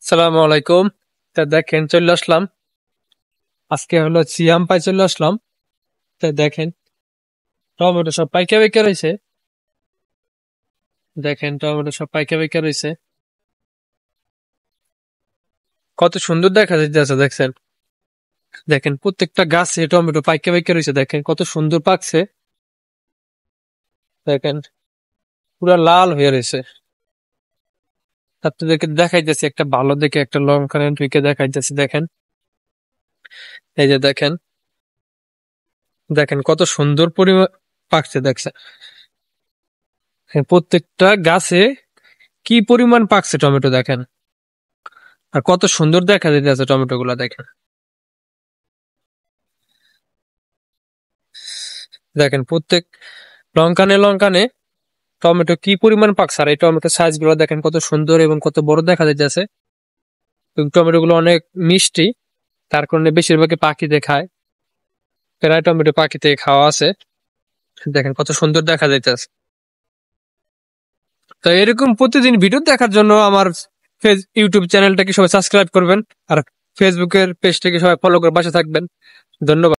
সালামু আলাইকুম। তা দেখেন চলে আসলাম, আজকে হলো সিয়াম পাই চলে আসলাম। তা দেখেন টমেটো সব পাইকা পাইকা রয়েছে। দেখেন টমেটো সব পাইকা পাইকা রয়েছে, কত সুন্দর দেখা যাচ্ছে। দেখছেন, দেখেন প্রত্যেকটা গাছে টমেটো পাইকা পাইকা রয়েছে। দেখেন কত সুন্দর পাকছে। দেখেন পুরা লাল হয়ে রয়েছে। আপনাদেরকে দেখাইতেছি একটা ভালো দেখে একটা লঙ্কা ঢুকে দেখাইতেছি। দেখেন, এই যে দেখেন, দেখেন কত সুন্দর পরিমাণ পাকছে। দেখছেন প্রত্যেকটা গাছে কি পরিমাণ পাকছে টমেটো। দেখেন আর কত সুন্দর দেখা যাচ্ছে টমেটো গুলা। দেখেন, দেখেন প্রত্যেক লঙ্কানে লঙ্কানে টমেটো কি পরিমাণ পাকছে। আর এই টমেটো সাইজ গুলো দেখেন কত সুন্দর এবং কত বড় দেখা যাচ্ছে। এবং টমেটো গুলো অনেক মিষ্টি, তার কারণে বেশিরভাগই পাখিতে খায়। প্রায় টমেটো পাখিতে খাওয়া আছে। দেখেন কত সুন্দর দেখা যাইতেছে। তো এরকম প্রতিদিন ভিডিও দেখার জন্য আমার ইউটিউব চ্যানেলটাকে সবাই সাবস্ক্রাইব করবেন, আর ফেসবুকের পেজটাকে সবাই ফলো করে পাশে থাকবেন। ধন্যবাদ।